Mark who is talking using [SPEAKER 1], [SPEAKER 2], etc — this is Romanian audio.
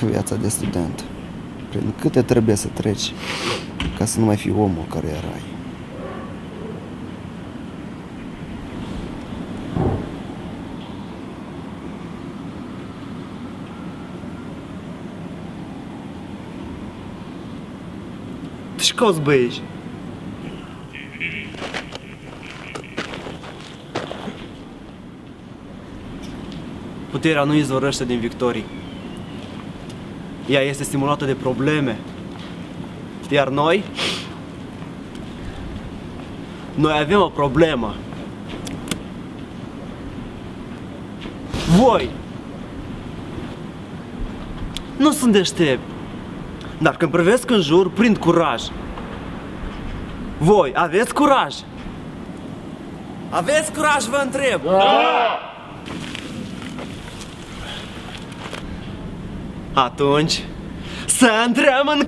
[SPEAKER 1] Viața de student. Prin câte trebuie să treci ca să nu mai fii omul care erai.
[SPEAKER 2] Și cauți băieți? Puterea nu izvorăște din victorii. Ea este stimulată de probleme. Iar noi avem o problemă. Voi nu sunt deștepți, dar când privesc în jur, prind curaj. Voi aveți curaj? Aveți curaj, vă întreb? Da! Atunci, să intrăm în...